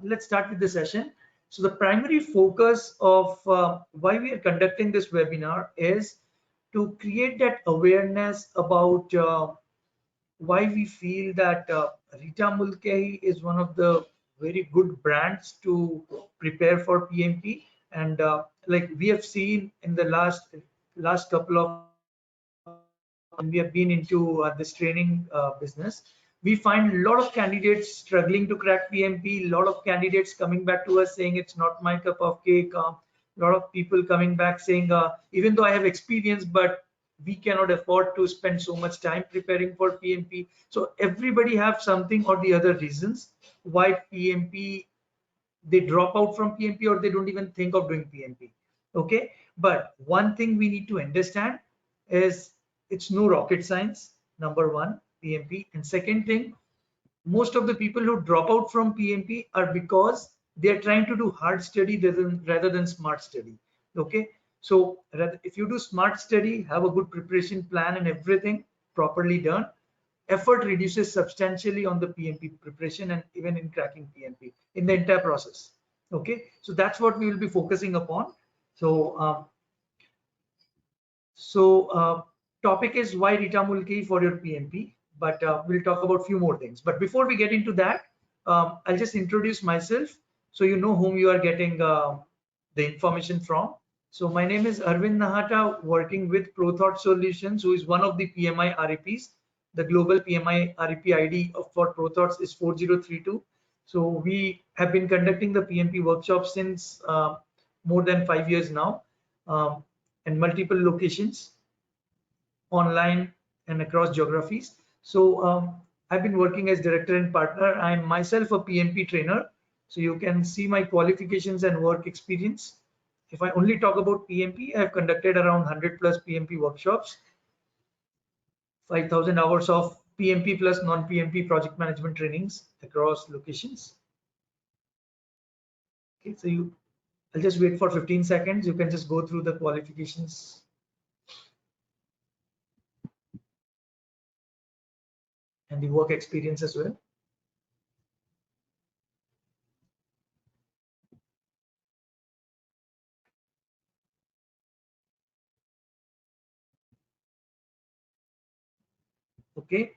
let's start with the session. So the primary focus of why we are conducting this webinar is to create that awareness about why we feel that Rita Mulcahy is one of the very good brands to prepare for PMP. And like we have seen in the last couple of when we have been into this training business, we find a lot of candidates struggling to crack PMP, a lot of candidates coming back to us saying it's not my cup of cake, a lot of people coming back saying even though I have experience, but we cannot afford to spend so much time preparing for PMP. So everybody have something or the other reasons why PMP, they drop out from PMP or they don't even think of doing PMP. Okay, but one thing we need to understand is it's no rocket science, number one, PMP. And second thing, most of the people who drop out from PMP are because they are trying to do hard study rather than smart study. Okay, so if you do smart study, have a good preparation plan and everything properly done, effort reduces substantially on the PMP preparation and even in cracking PMP in the entire process. Okay, so that's what we will be focusing upon. So topic is why Rita Mulcahy for your PMP, but we'll talk about few more things. But before we get into that, I'll just introduce myself so you know whom you are getting the information from. So my name is Arvind Nahata, working with ProThoughts Solutions, who is one of the PMI REPs. The global PMI REP ID for ProThoughts is 4032. So we have been conducting the PMP workshop since more than 5 years now. And multiple locations, online and across geographies. So I've been working as director and partner. I'm myself a PMP trainer. So you can see my qualifications and work experience. If I only talk about PMP, I've conducted around 100 plus PMP workshops, 5,000 hours of PMP plus non-PMP project management trainings across locations. Okay, so I'll just wait for 15 seconds. You can just go through the qualifications. And the work experience as well. Okay,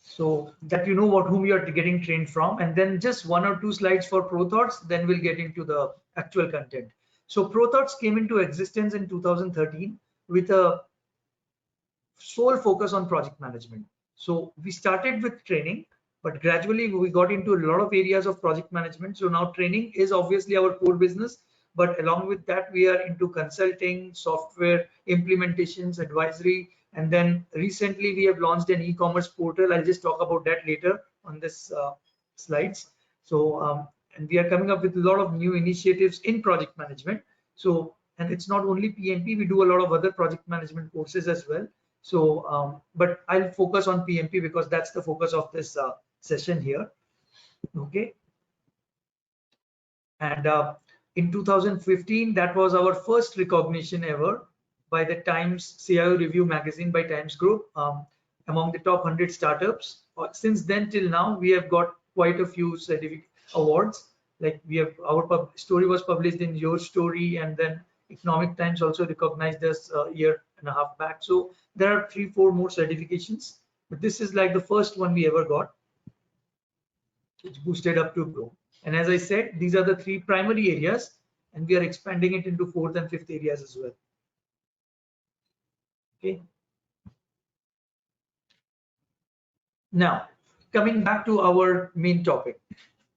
so that you know whom you are getting trained from, and then just 1 or 2 slides for ProThoughts, then we'll get into the actual content. So ProThoughts came into existence in 2013 with a sole focus on project management. So we started with training, but gradually we got into a lot of areas of project management. So now training is obviously our core business, but along with that we are into consulting, software implementations, advisory, and then recently we have launched an e-commerce portal. I'll just talk about that later on this slides. So and we are coming up with a lot of new initiatives in project management. So, and it's not only PMP, we do a lot of other project management courses as well. So but I'll focus on PMP because that's the focus of this session here. Okay, and in 2015 that was our first recognition ever by the Times CIO Review magazine by Times Group among the top 100 startups. Since then till now we have got quite a few certificate awards. Like we have, our story was published in Your Story, and then Economic Times also recognized us a year and a half back. So there are 3-4 more certifications, but this is like the first one we ever got, which boosted up to Pro. And as I said, these are the 3 primary areas, and we are expanding it into 4th and 5th areas as well. Okay. Now, coming back to our main topic.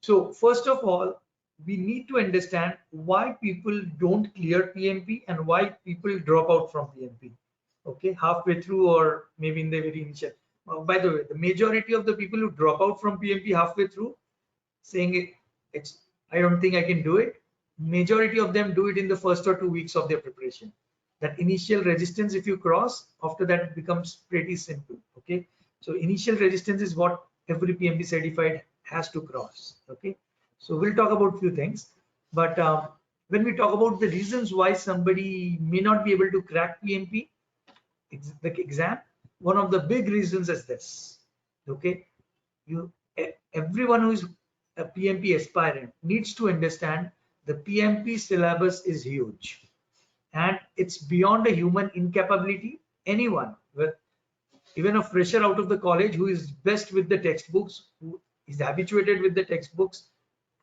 So first of all, we need to understand why people don't clear PMP and why people drop out from PMP. Okay, halfway through or maybe in the very initial. By the way, the majority of the people who drop out from PMP halfway through, saying I don't think I can do it. Majority of them do it in the first or 2 weeks of their preparation. That initial resistance, if you cross, after that it becomes pretty simple. Okay, so initial resistance is what every PMP certified has to cross. Okay, so we'll talk about few things, but when we talk about the reasons why somebody may not be able to crack PMP the exam, one of the big reasons is this. Okay, everyone who is a PMP aspirant needs to understand the PMP syllabus is huge and it's beyond a human incapability. Anyone with even a fresher out of the college who is best with the textbooks, who is habituated with the textbooks,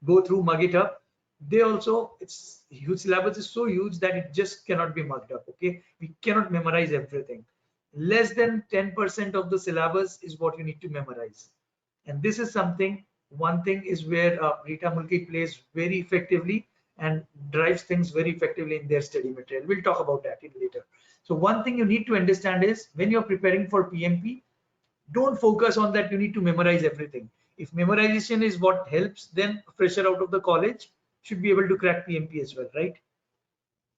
go through, mug it up. They also, it's huge, syllabus is so huge that it just cannot be mugged up. Okay, we cannot memorize everything. Less than 10% of the syllabus is what you need to memorize, and this is something. One thing is where Rita Mulcahy plays very effectively and drives things very effectively in their study material. We'll talk about that in later. So one thing you need to understand is when you're preparing for PMP, don't focus on that you need to memorize everything. If memorization is what helps, then a fresher out of the college should be able to crack PMP as well, right?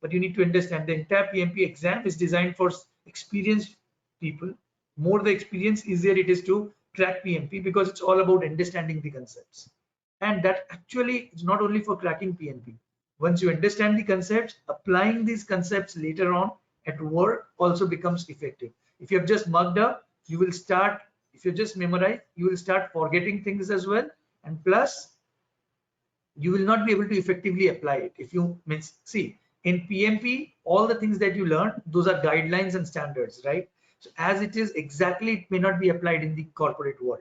But you need to understand the entire PMP exam is designed for experienced people. More the experience, easier it is to crack PMP because it's all about understanding the concepts. And that actually is not only for cracking PMP. Once you understand the concepts, applying these concepts later on at work also becomes effective. If you have just mugged up, you will start, if you just memorize, you will start forgetting things as well. And plus, you will not be able to effectively apply it. If you means, see, in PMP, all the things that you learn, those are guidelines and standards, right? So as it is exactly, it may not be applied in the corporate world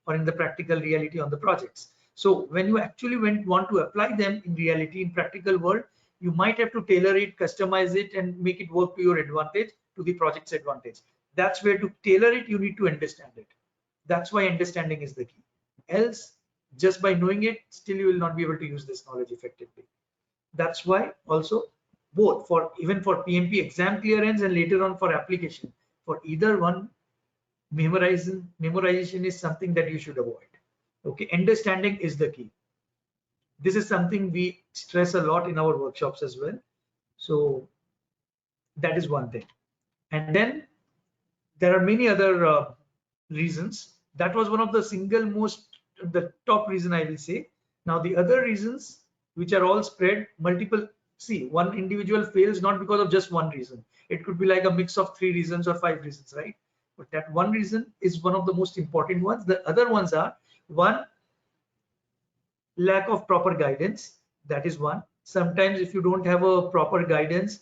or in the practical reality on the projects. So when you actually want to apply them in reality, in practical world, you might have to tailor it, customize it, and make it work to your advantage, to the project's advantage. That's where to tailor it, you need to understand it. That's why understanding is the key. Else, just by knowing it, still you will not be able to use this knowledge effectively. That's why also both for even for PMP exam clearance and later on for application, for either one, memorization is something that you should avoid. Okay, understanding is the key. This is something we stress a lot in our workshops as well. So that is one thing. And then there are many other reasons. That was one of the single most, the top reason I will say. Now the other reasons which are all spread multiple, see, one individual fails not because of just one reason. It could be like a mix of 3 reasons or 5 reasons, right? But that one reason is one of the most important ones. The other ones are, one, lack of proper guidance. That is one. Sometimes if you don't have a proper guidance,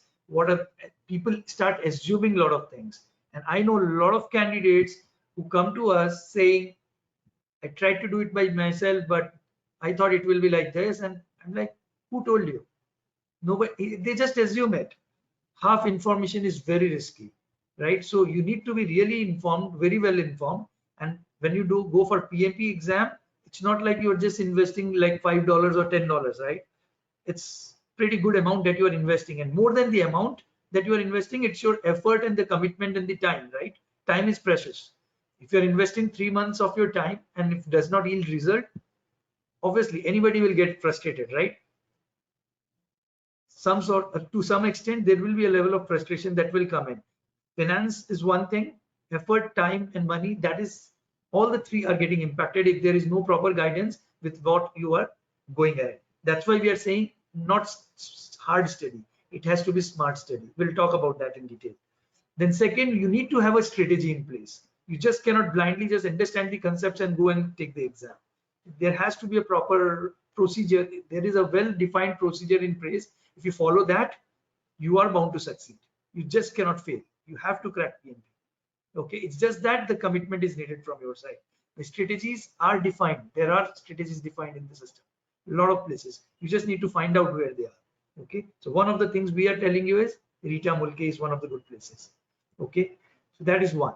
people start assuming a lot of things. And I know a lot of candidates who come to us saying, I tried to do it by myself, but I thought it will be like this. And I'm like, who told you? Nobody, they just assume it. Half information is very risky, right? So you need to be really informed, very well informed. And when you do go for PMP exam, it's not like you're just investing like $5 or $10, right? It's pretty good amount that you are investing, and more than the amount that you are investing, it's your effort and the commitment and the time, right? Time is precious. If you're investing 3 months of your time and if it does not yield result, obviously anybody will get frustrated, right? Some sort, to some extent, there will be a level of frustration that will come in. Finance is one thing, effort, time, and money. That is, all the three are getting impacted if there is no proper guidance with what you are going ahead. That's why we are saying not hard study. It has to be smart study. We'll talk about that in detail. Then second, you need to have a strategy in place. You just cannot blindly just understand the concepts and go and take the exam. There has to be a proper procedure. There is a well-defined procedure in place. If you follow that, you are bound to succeed. You just cannot fail. You have to crack PMP. Okay, it's just that the commitment is needed from your side. The strategies are defined. There are strategies defined in the system. A lot of places. You just need to find out where they are. Okay, so one of the things we are telling you is Rita Mulcahy is one of the good places. Okay, so that is one.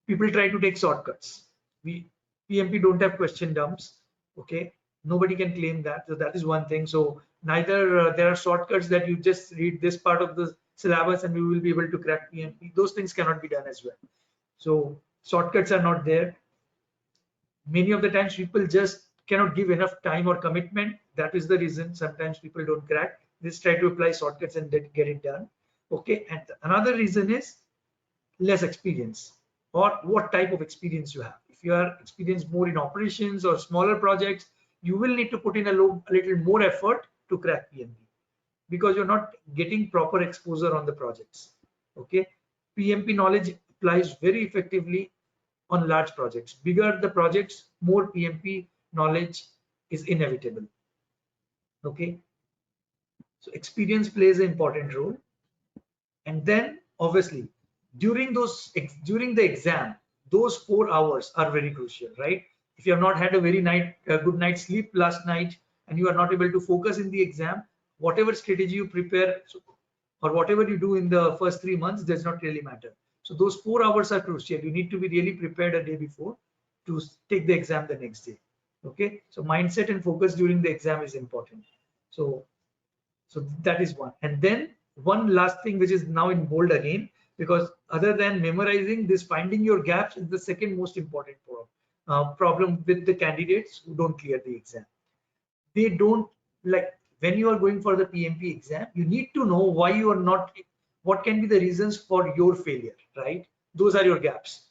People try to take shortcuts. PMP don't have question dumps. Okay, nobody can claim that. So that is one thing. So neither there are shortcuts that you just read this part of the syllabus and we will be able to crack PMP. Those things cannot be done as well. So shortcuts are not there. Many of the times people just cannot give enough time or commitment. That is the reason sometimes people don't crack. Just try to apply shortcuts and get it done. Okay, and another reason is less experience, or what type of experience you have. If you are experienced more in operations or smaller projects, you will need to put in a little more effort to crack PMP because you're not getting proper exposure on the projects. Okay, PMP knowledge applies very effectively on large projects. Bigger the projects, more PMP knowledge is inevitable. Okay, so experience plays an important role. And then obviously during the exam, those 4 hours are very crucial, right? If you have not had a good night's sleep last night and you are not able to focus in the exam, whatever strategy you prepare or whatever you do in the first 3 months does not really matter. So those 4 hours are crucial. You need to be really prepared a day before to take the exam the next day. Okay, so mindset and focus during the exam is important. So that is one. And then one last thing, which is now in bold again, because other than memorizing, this finding your gaps is the second most important problem with the candidates who don't clear the exam. They don't, like, when you are going for the PMP exam, you need to know why you are not, what can be the reasons for your failure, right? Those are your gaps.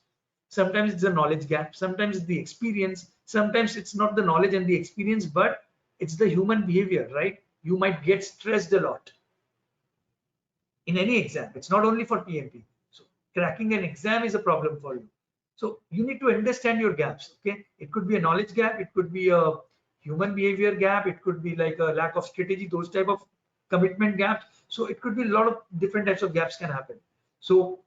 Sometimes it's a knowledge gap, sometimes it's the experience, sometimes it's not the knowledge and the experience, but it's the human behavior, right? You might get stressed a lot in any exam. It's not only for PMP. So cracking an exam is a problem for you. So you need to understand your gaps. Okay, it could be a knowledge gap, it could be a human behavior gap, it could be like a lack of strategy, those type of commitment gaps. So it could be a lot of different types of gaps can happen. So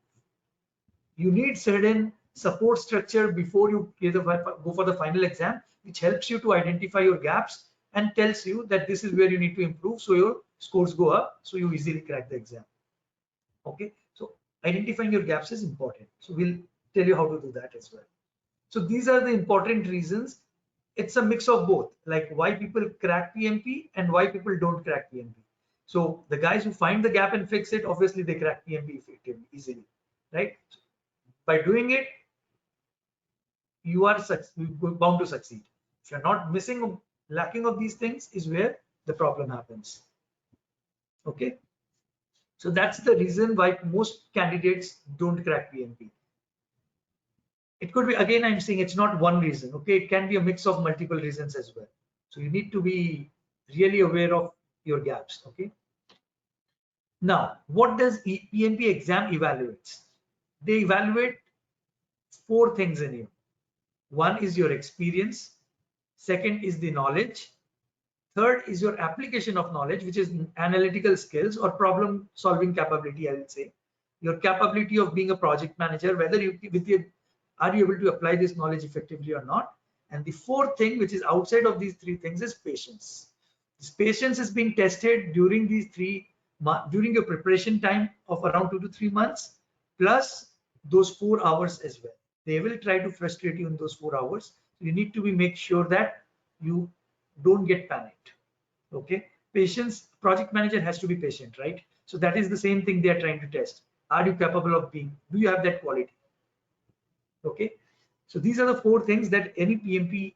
you need certain support structure before you go for the final exam, which helps you to identify your gaps and tells you that this is where you need to improve so your scores go up, so you easily crack the exam. Okay, so identifying your gaps is important. So we'll tell you how to do that as well. So these are the important reasons. It's a mix of both, like why people crack PMP and why people don't crack PMP. So the guys who find the gap and fix it, obviously they crack PMP effectively, easily, right? By doing it, you are bound to succeed. If you're not lacking of these things, is where the problem happens. Okay, so that's the reason why most candidates don't crack PMP. It could be, again, I'm saying it's not one reason. Okay, it can be a mix of multiple reasons as well. So you need to be really aware of your gaps. Okay, now what does PMP exam evaluates? They evaluate 4 things in you. One is your experience, second is the knowledge, third is your application of knowledge, which is analytical skills or problem solving capability, I would say. Your capability of being a project manager, whether are you able to apply this knowledge effectively or not. And the fourth thing, which is outside of these 3 things, is patience. This patience is being tested during during your preparation time of around 2 to 3 months, plus those 4 hours as well. They will try to frustrate you in those 4 hours. You need to make sure that you don't get panicked. Okay, patience, project manager has to be patient, right? So that is the same thing they are trying to test. Are you capable of do you have that quality? Okay, so these are the 4 things that any PMP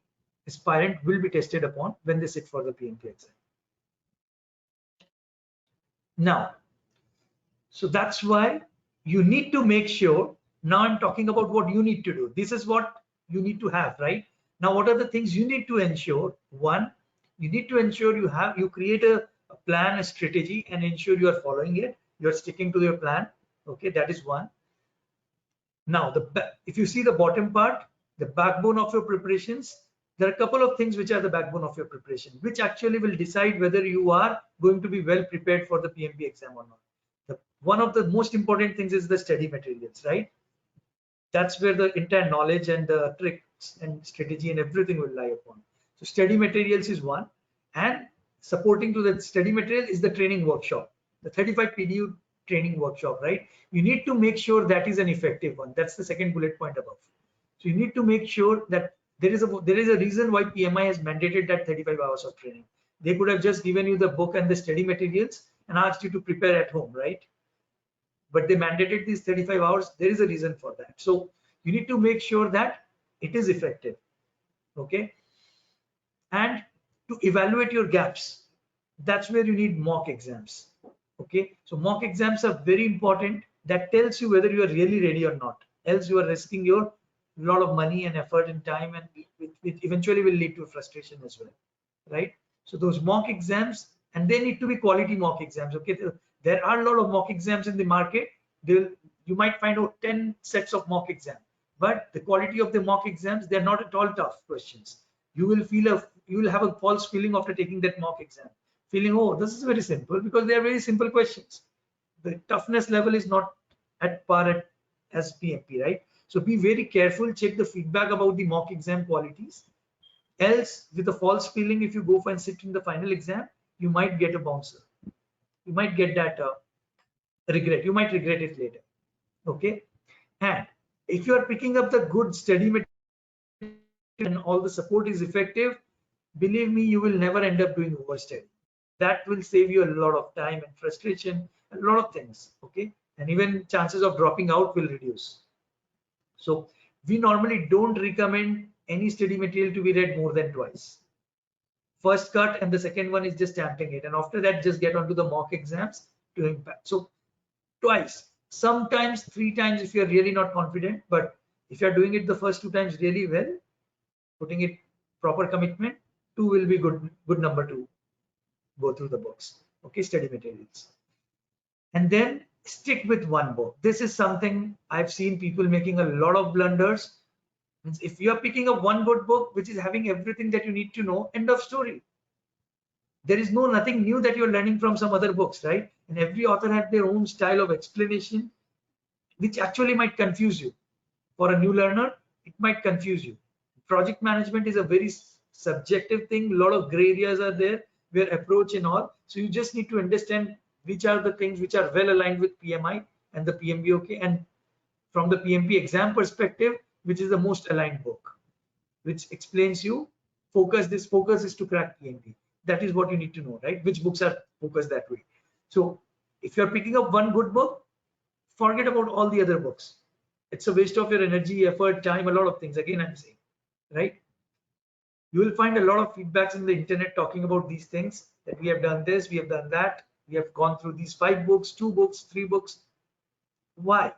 aspirant will be tested upon when they sit for the PMP exam. Now, so that's why you need to make sure. Now I'm talking about what you need to do. This is what you need to have, right? Now, what are the things you need to ensure? One, you need to ensure you create a plan, a strategy, and ensure you are following it. You're sticking to your plan. Okay, that is one. Now, if you see the bottom part, the backbone of your preparations, there are a couple of things which are the backbone of your preparation, which actually will decide whether you are going to be well prepared for the PMP exam or not. One of the most important things is the study materials, right? That's where the entire knowledge and the tricks and strategy and everything will lie upon. So study materials is one, and supporting to the study material is the training workshop, the 35 PDU training workshop, right? You need to make sure that is an effective one. That's the second bullet point above. So you need to make sure that there is a reason why PMI has mandated that 35 hours of training. They could have just given you the book and the study materials and asked you to prepare at home, right? But they mandated these 35 hours. There is a reason for that. So you need to make sure that it is effective. Okay, and to evaluate your gaps, that's where you need mock exams. Okay, so mock exams are very important. That tells you whether you are really ready or not, else you are risking your lot of money and effort and time, and it eventually will lead to frustration as well, right? So those mock exams, and they need to be quality mock exams. Okay, there are a lot of mock exams in the market. You might find out 10 sets of mock exam, but the quality of the mock exams, they're not at all tough questions. You will feel you will have a false feeling after taking that mock exam, feeling, oh, this is very simple, because they are very simple questions. The toughness level is not at par as PMP, right? So be very careful, check the feedback about the mock exam qualities. Else, with a false feeling, if you go for and sit in the final exam, you might get a bouncer. You might get that regret. You might regret it later. Okay. And if you are picking up the good study material and all the support is effective, believe me, you will never end up doing overstudy. That will save you a lot of time and frustration, a lot of things. Okay. And even chances of dropping out will reduce. So we normally don't recommend any study material to be read more than twice. First cut, and the second one is just stamping it, and after that just get onto the mock exams to impact. So twice, sometimes 3 times if you're really not confident, but if you're doing it the first 2 times really well, putting it proper commitment, 2 will be good number to go through the books. Okay, study materials. And then stick with one book. This is something I've seen people making a lot of blunders. If you are picking up one good book which is having everything that you need to know, end of story. There is nothing new that you're learning from some other books, right? And every author had their own style of explanation, which actually might confuse you. For a new learner, it might confuse you. Project management is a very subjective thing. A lot of gray areas are there, where approach and all. So you just need to understand which are the things which are well aligned with PMI and the PMBOK, and from the PMP exam perspective, which is the most aligned book, which explains you focus. This focus is to crack PMP. That is what you need to know, right? Which books are focused that way. So if you're picking up one good book, forget about all the other books. It's a waste of your energy, effort, time, a lot of things. Again, I'm saying, right? You will find a lot of feedbacks in the internet talking about these things, that we have done this, we have done that, we have gone through these 5 books, 2 books, 3 books. Why?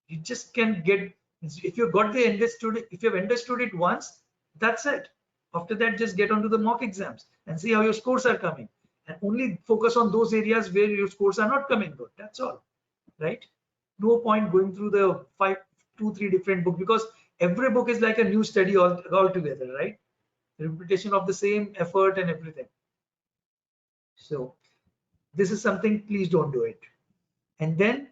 You just can get, if you got the understood it, if you have understood it once, that's it. After that, just get onto the mock exams and see how your scores are coming, and only focus on those areas where your scores are not coming good. That's all, right? No point going through the 2-3 different books, because every book is like a new study altogether, right? The repetition of the same effort and everything. So this is something, please don't do it. And then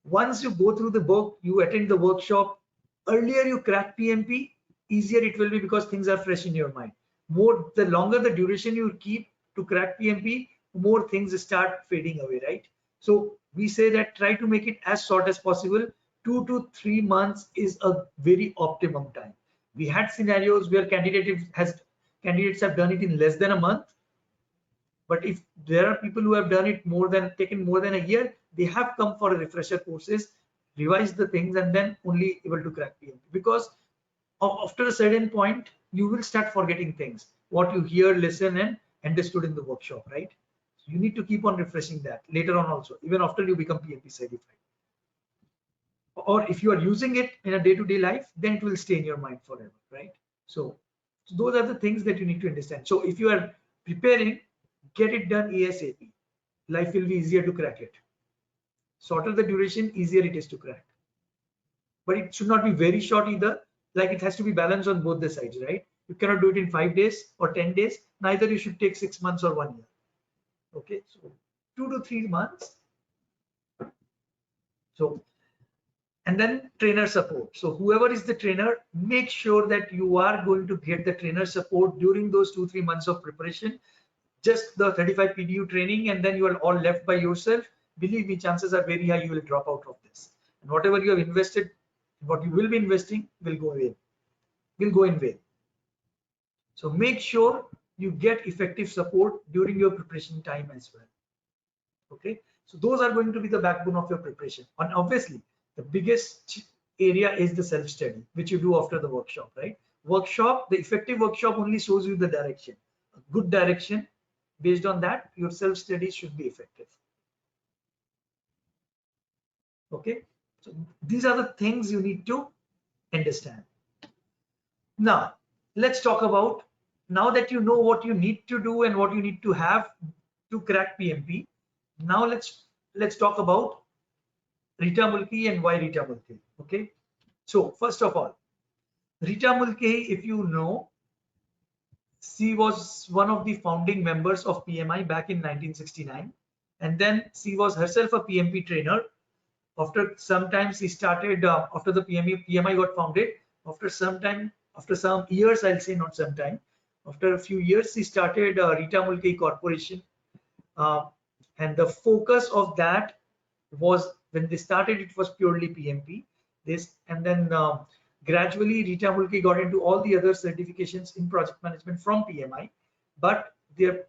once you go through the book, you attend the workshop, earlier you crack PMP, easier it will be, because things are fresh in your mind. The longer the duration you keep to crack PMP, more things start fading away, right? So we say that try to make it as short as possible. 2 to 3 months is a very optimum time. We had scenarios where candidates have done it in less than a month. But if there are people who have done it taken more than a year, they have come for a refresher courses, revise the things, and then only able to crack PMP. Because after a certain point, you will start forgetting things, what you hear, listen, and understood in the workshop, right? So you need to keep on refreshing that later on also, even after you become PMP certified. Or if you are using it in a day-to-day life, then it will stay in your mind forever, right? So those are the things that you need to understand. So if you are preparing, get it done ASAP. Life will be easier to crack it. Shorter the duration, easier it is to crack. But it should not be very short either. Like, it has to be balanced on both the sides, right? You cannot do it in 5 days or 10 days. Neither you should take 6 months or 1 year. Okay, so 2 to 3 months. So, and then trainer support. So whoever is the trainer, make sure that you are going to get the trainer support during those 2-3 months of preparation. Just the 35 PDU training, and then you are all left by yourself. Believe me, chances are very high you will drop out of this. And whatever you have invested, what you will be investing will go in vain. So make sure you get effective support during your preparation time as well. Okay, so those are going to be the backbone of your preparation. And obviously, the biggest area is the self-study, which you do after the workshop, right? The effective workshop only shows you the direction, a good direction. Based on that, your self-study should be effective. Okay, so these are the things you need to understand. Now, let's talk about, now that you know what you need to do and what you need to have to crack PMP, now let's talk about Rita Mulcahy and why Rita Mulcahy. Okay, so first of all, Rita Mulcahy, if you know, She was one of the founding members of PMI back in 1969, and then she was herself a PMP trainer. After some time, she started after the PMI got founded. After some time, after some years, I'll say not some time. After a few years, she started Rita Mulcahy Corporation, uh, and the focus of that was when they started, it was purely PMP. This and then gradually Rita Mulcahy got into all the other certifications in project management from PMI, but their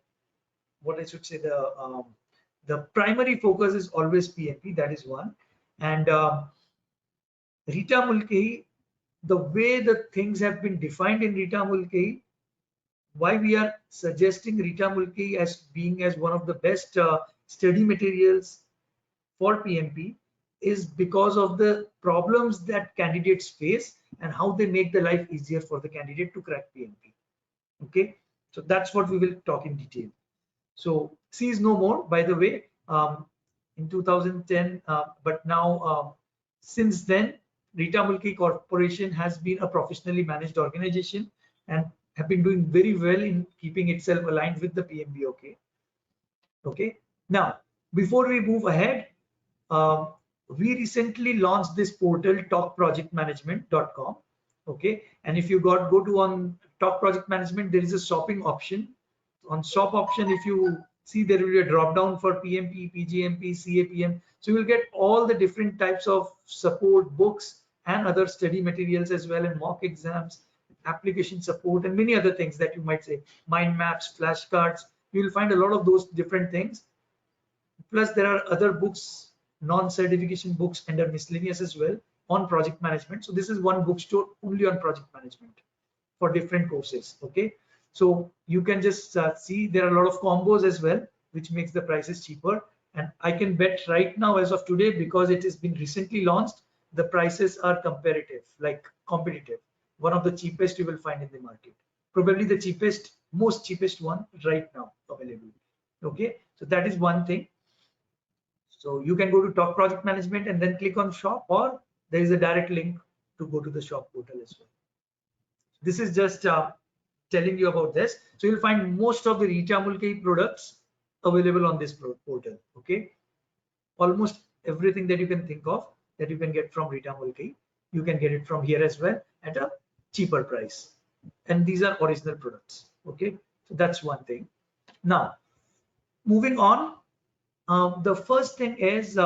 what I should say the primary focus is always PMP. That is one, and Rita Mulcahy, the way the things have been defined in Rita Mulcahy, why we are suggesting Rita Mulcahy as being as one of the best study materials for PMP is because of the problems that candidates face and how they make the life easier for the candidate to crack PMP. Okay, so that's what we will talk in detail. So C is no more, by the way, in 2010, but now since then, Rita Mulcahy Corporation has been a professionally managed organization and have been doing very well in keeping itself aligned with the PMBOK. Okay, now before we move ahead, we recently launched this portal talkprojectmanagement.com. Okay, and if you go to on Talk Project Management, there is a shopping option. On shop option, if you see, there will be a drop down for PMP, PGMP, CAPM. So you will get all the different types of support books and other study materials as well, and mock exams, application support, and many other things that you might say, mind maps, flashcards. You will find a lot of those different things. Plus, there are other books, non-certification books under miscellaneous as well on project management. So this is one bookstore only on project management for different courses. Okay, so you can just see there are a lot of combos as well, which makes the prices cheaper. And I can bet right now, as of today, because it has been recently launched, the prices are comparative, like competitive. One of the cheapest you will find in the market, probably the cheapest, most cheapest one right now available. Okay, so that is one thing. So you can go to Talk Project Management and then click on shop, or there is a direct link to go to the shop portal as well. This is just telling you about this. So you'll find most of the Rita Mulcahy products available on this portal. Okay, almost everything that you can think of that you can get from Rita Mulcahy, you can get it from here as well at a cheaper price. And these are original products. Okay, so that's one thing. Now, moving on, the first thing is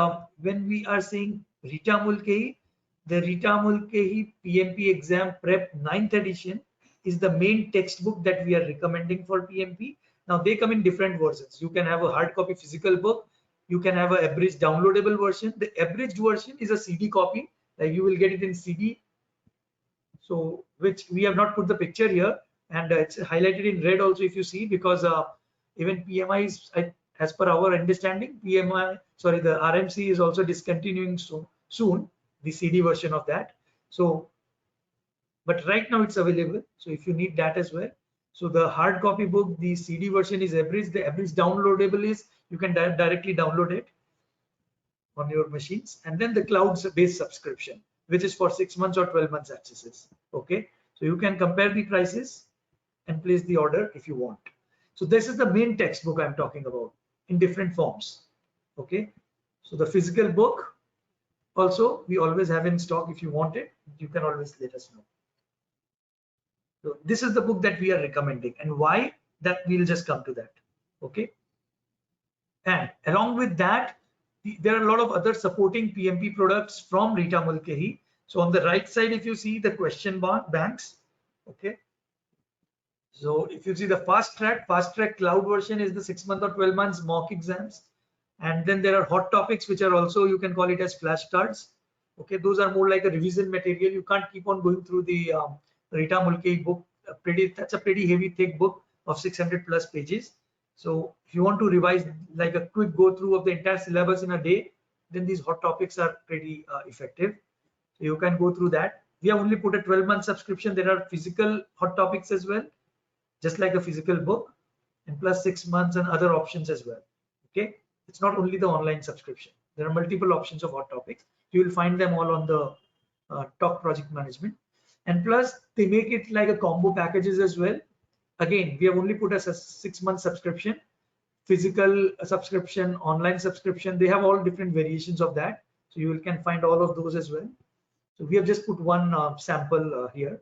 when we are saying Rita Mulcahy, the Rita Mulcahy PMP Exam Prep 9th edition is the main textbook that we are recommending for PMP. Now they come in different versions. You can have a hard copy physical book. You can have a abridged downloadable version. The abridged version is a CD copy, like you will get it in CD. So which we have not put the picture here, and it's highlighted in red also if you see, because even PMI is, as per our understanding, PMI, sorry, the RMC is also discontinuing soon the CD version of that. So, but right now it's available. So if you need that as well. So the hard copy book, the CD version is abridged. The abridged downloadable is you can directly download it on your machines, and then the cloud-based subscription, which is for 6 months or 12 months accesses. Okay, so you can compare the prices and place the order if you want. So this is the main textbook I'm talking about in different forms. Okay, so the physical book also we always have in stock. If you want it, you can always let us know. So this is the book that we are recommending, and why, that we'll just come to that. Okay, and along with that, there are a lot of other supporting PMP products from Rita Mulcahy. So on the right side, if you see the question banks, okay. So if you see the fast track cloud version is the 6 month or 12 months mock exams. And then there are hot topics, which are also, you can call it as flashcards. Okay, those are more like a revision material. You can't keep on going through the Rita Mulcahy book. That's a pretty heavy, thick book of 600 plus pages. So if you want to revise like a quick go through of the entire syllabus in a day, then these hot topics are pretty effective. So you can go through that. We have only put a 12-month subscription. There are physical hot topics as well, just like a physical book, and plus 6 months and other options as well. Okay, it's not only the online subscription. There are multiple options of hot topics. You will find them all on the Talk Project Management. And plus they make it like a combo packages as well. again, we have only put a 6-month subscription, physical subscription, online subscription. They have all different variations of that. So you can find all of those as well. So we have just put one sample here.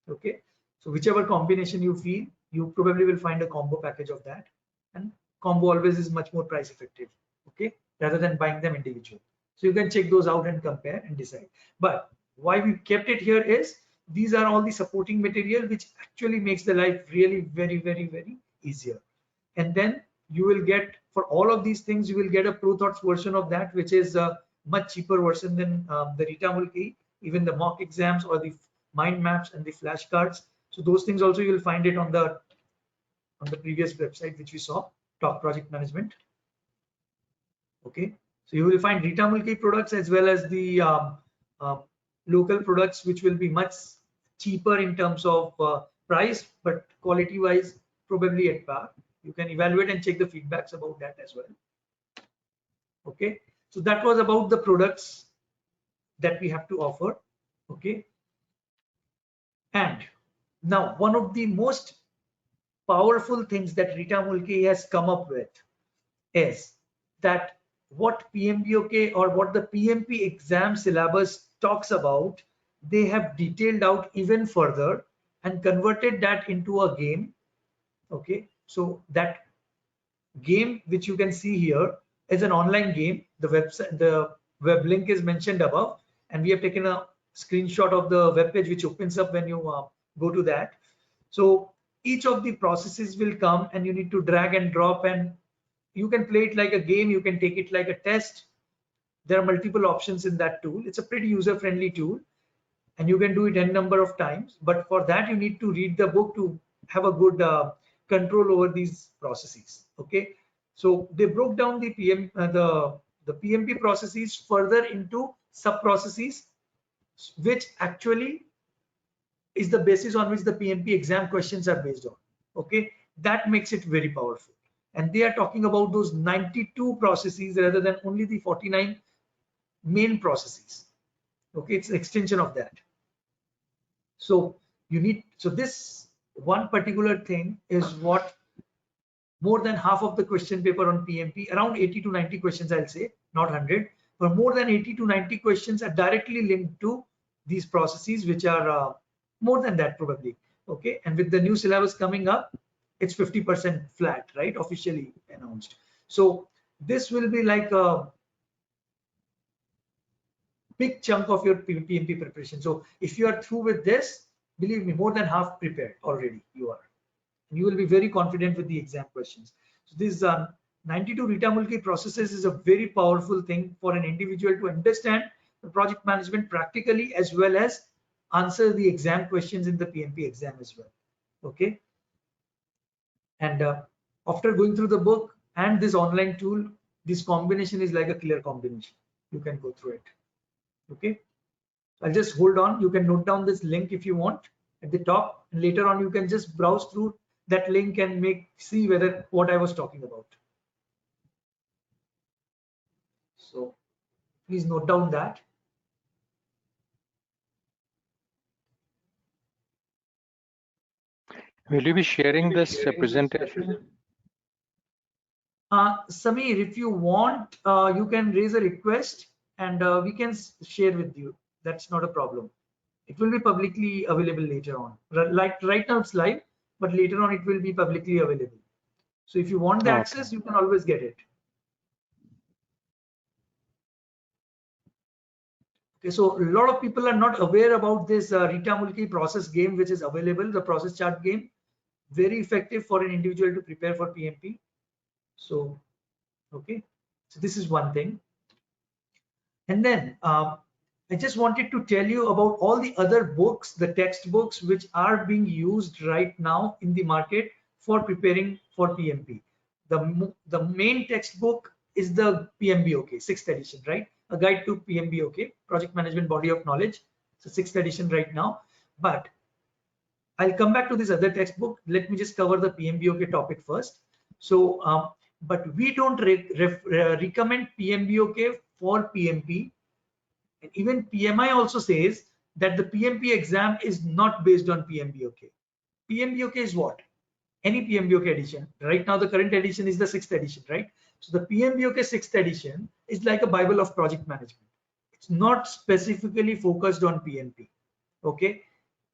Okay. So whichever combination you feel, you probably will find a combo package of that. And combo always is much more price effective. Okay. Rather than buying them individual. So you can check those out and compare and decide. But why we kept it here is these are all the supporting material which actually makes the life really very easier. And then you will get, for all of these things, you will get a ProThoughts version of that, which is a much cheaper version than the Rita Mulcahy, even the mock exams or the mind maps and the flashcards. So those things also you will find it on the previous website which we saw, Top Project Management. Okay, so you will find Rita Mulcahy products as well as the local products, which will be much cheaper in terms of price, but quality wise probably at par. You can evaluate and check the feedbacks about that as well. Okay, so that was about the products that we have to offer. Okay, and now one of the most powerful things that Rita Mulcahy has come up with is that what PMBOK or what the PMP exam syllabus talks about, they have detailed out even further and converted that into a game. Okay, so that game which you can see here is an online game. The website, the web link is mentioned above, and we have taken a screenshot of the web page which opens up when you go to that. So each of the processes will come and you need to drag and drop, and you can play it like a game, you can take it like a test. There are multiple options in that tool. It's a pretty user-friendly tool and you can do it n number of times, but for that you need to read the book to have a good control over these processes. Okay, so they broke down the PMP processes further into sub processes, which actually is the basis on which the PMP exam questions are based on. Okay, that makes it very powerful. And they are talking about those 92 processes rather than only the 49 main processes. Okay, it's an extension of that. So you need, so this one particular thing is what more than half of the question paper on PMP, around 80 to 90 questions, I'll say, not 100, but more than 80 to 90 questions are directly linked to these processes, which are more than that probably. Okay, and with the new syllabus coming up, it's 50% flat, right? Officially announced. So this will be like a big chunk of your PMP preparation. So if you are through with this, believe me, more than half prepared already you are. You will be very confident with the exam questions. So this 92 Rita Mulcahy processes is a very powerful thing for an individual to understand the project management practically, as well as answer the exam questions in the PMP exam as well. Okay. And after going through the book and this online tool, this combination is like a clear combination. You can go through it. Okay. I'll just hold on. You can note down this link if you want at the top, and later on you can just browse through that link and see whether what I was talking about. So please note down that. Will you be sharing this presentation? Samir, if you want, you can raise a request and we can share with you. That's not a problem. It will be publicly available later on. Like right now it's live, but later on it will be publicly available. So if you want the access, you can always get it. Okay, so a lot of people are not aware about this Rita Mulcahy process game, which is available, the process chart game. Very effective for an individual to prepare for PMP. So, okay, so this is one thing. And then I just wanted to tell you about all the other books, the textbooks, which are being used right now in the market for preparing for PMP. The main textbook is the PMBOK, 6th edition, right? A guide to PMBOK, Project Management Body of Knowledge. It's the 6th edition right now. But I'll come back to this other textbook. Let me just cover the PMBOK topic first. So, but we don't recommend PMBOK for PMP. And even PMI also says that the PMP exam is not based on PMBOK. PMBOK is what? any PMBOK edition. Right now, the current edition is the 6th edition, right? So the PMBOK 6th edition is like a Bible of project management. It's not specifically focused on PMP. Okay,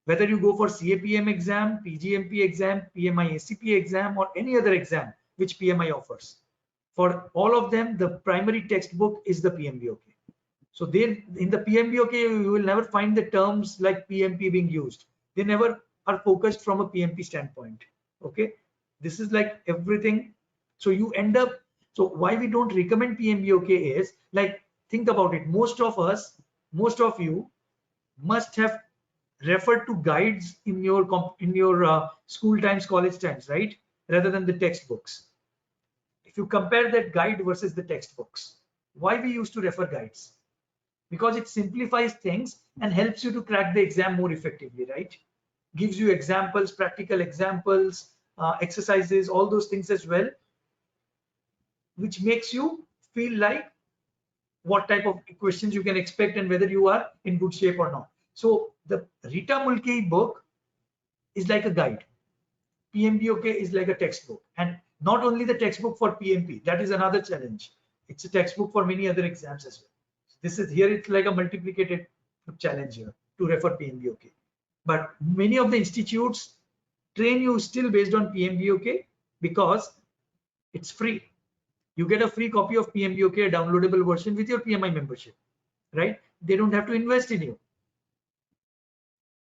whether you go for CAPM exam, PGMP exam, PMI ACP exam, or any other exam which PMI offers, for all of them, the primary textbook is the PMBOK. So they, in the PMBOK, you will never find the terms like PMP being used. They never are focused from a PMP standpoint. Okay, this is like everything. So you end up, so why we don't recommend PMBOK is, like, think about it. Most of us, most of you must have referred to guides in your school times, college times, right? Rather than the textbooks. If you compare that guide versus the textbooks, why we used to refer guides? Because it simplifies things and helps you to crack the exam more effectively, right? Gives you examples, practical examples, exercises, all those things as well, which makes you feel like what type of questions you can expect and whether you are in good shape or not. So the Rita Mulcahy book is like a guide. PMBOK is like a textbook, and not only the textbook for PMP, that is another challenge. It's a textbook for many other exams as well. This is here, it's like a multiplicated challenge here to refer PMBOK. But many of the institutes train you still based on PMBOK because it's free. You get a free copy of PMBOK, a downloadable version with your PMI membership, right? They don't have to invest in you.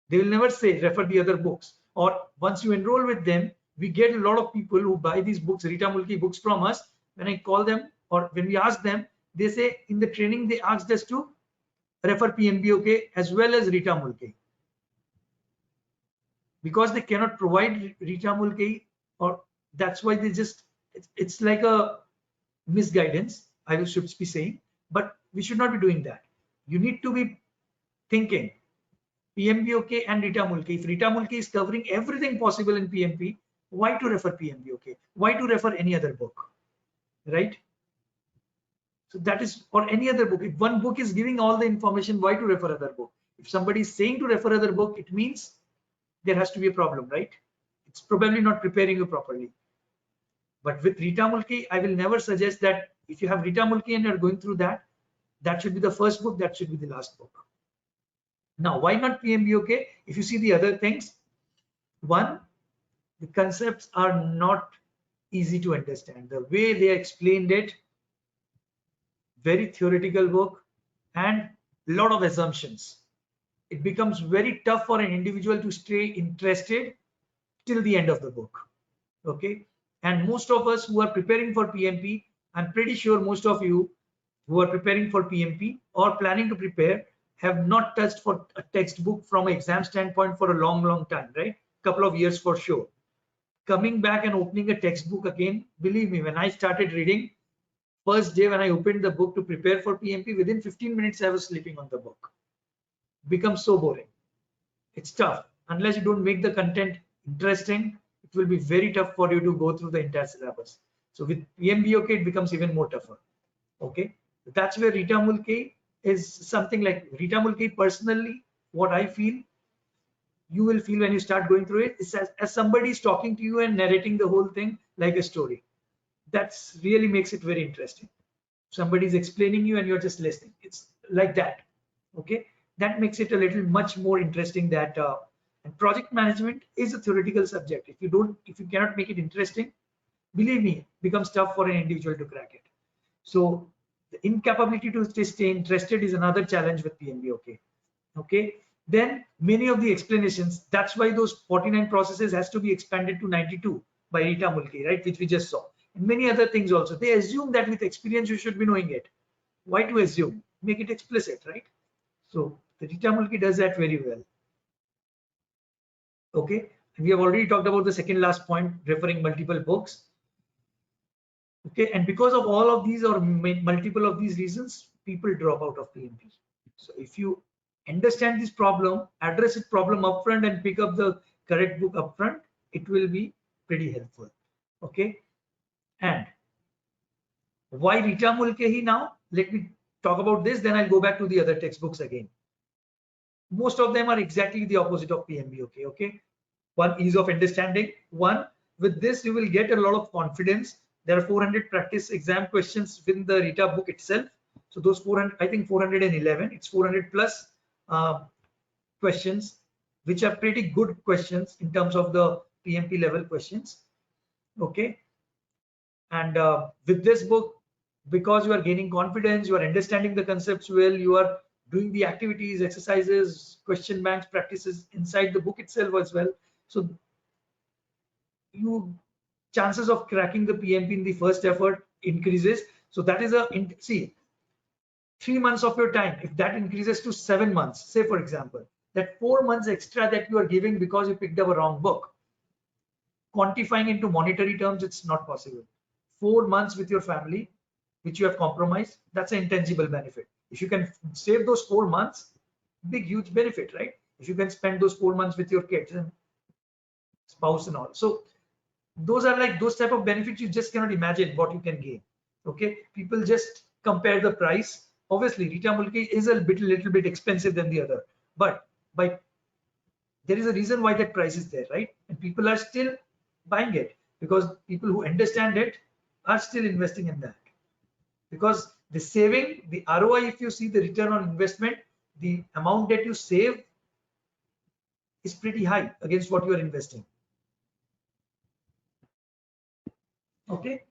They will never say refer the other books. Or once you enroll with them, we get a lot of people who buy these books, Rita Mulcahy books from us. When I call them or when we ask them, they say in the training they asked us to refer PMBOK as well as Rita Mulcahy. Because they cannot provide Rita Mulcahy, or that's why they just, it's like a misguidance, I should be saying, but we should not be doing that. You need to be thinking PMBOK and Rita Mulcahy. If Rita Mulcahy is covering everything possible in PMP, why to refer PMBOK? Why to refer any other book, right? So that is, or any other book. If one book is giving all the information, why to refer other book? If somebody is saying to refer other book, it means there has to be a problem, right? It's probably not preparing you properly. But with Rita Mulcahy, I will never suggest that if you have Rita Mulcahy and you're going through that, that should be the first book, that should be the last book. Now, why not PMBOK? If you see the other things, one, the concepts are not easy to understand. The way they explained it, very theoretical book and a lot of assumptions. It becomes very tough for an individual to stay interested till the end of the book. Okay, and most of us who are preparing for PMP, I'm pretty sure most of you who are preparing for PMP or planning to prepare have not touched for a textbook from an exam standpoint for a long time, right? Couple of years for sure. Coming back and opening a textbook again, believe me, when I started reading, first day when I opened the book to prepare for PMP, within 15 minutes I was sleeping on the book. Becomes so boring. It's tough. Unless you don't make the content interesting, it will be very tough for you to go through the entire syllabus. So with PMBOK, it becomes even more tougher. Okay, that's where Rita Mulcahy is something like Rita Mulcahy. Personally, what I feel, you will feel when you start going through it, is as somebody is talking to you and narrating the whole thing like a story. That's really makes it very interesting. Somebody is explaining you and you're just listening. It's like that. Okay, that makes it a little much more interesting. That and project management is a theoretical subject. If you cannot make it interesting, believe me, it becomes tough for an individual to crack it. So the incapability to stay interested is another challenge with PMBOK. Okay, then many of the explanations, that's why those 49 processes has to be expanded to 92 by Rita Mulcahy, right, which we just saw. And many other things also. They assume that with experience you should be knowing it. Why to assume? Make it explicit, right? So the Rita Mulcahy does that very well. Okay, and we have already talked about the second last point, referring multiple books. Okay, and because of all of these or multiple of these reasons, people drop out of PMP. So if you understand this problem, address it problem upfront and pick up the correct book upfront, it will be pretty helpful. Okay, and why Rita Mulcahy now? Let me talk about this, then I'll go back to the other textbooks again. Most of them are exactly the opposite of PMBOK. Okay, one, ease of understanding. One, with this you will get a lot of confidence. There are 400 practice exam questions within the Rita book itself. So those 400, I think 411, it's 400 plus questions, which are pretty good questions in terms of the PMP level questions. Okay. And with this book, because you are gaining confidence, you are understanding the concepts well, you are doing the activities, exercises, question banks, practices inside the book itself as well. So you chances of cracking the PMP in the first effort increases. So that is see, 3 months of your time, if that increases to 7 months, say for example, that 4 months extra that you are giving because you picked up a wrong book, quantifying into monetary terms, it's not possible. 4 months with your family, which you have compromised, that's an intangible benefit. If you can save those 4 months, big, huge benefit, right? If you can spend those 4 months with your kids and spouse and all. So those are like those type of benefits you just cannot imagine what you can gain. Okay, people just compare the price. Obviously, Rita Mulcahy is a little bit expensive than the other, but there is a reason why that price is there, right? And people are still buying it because people who understand it are still investing in that. Because the saving, the ROI, if you see the return on investment, the amount that you save is pretty high against what you are investing. Okay,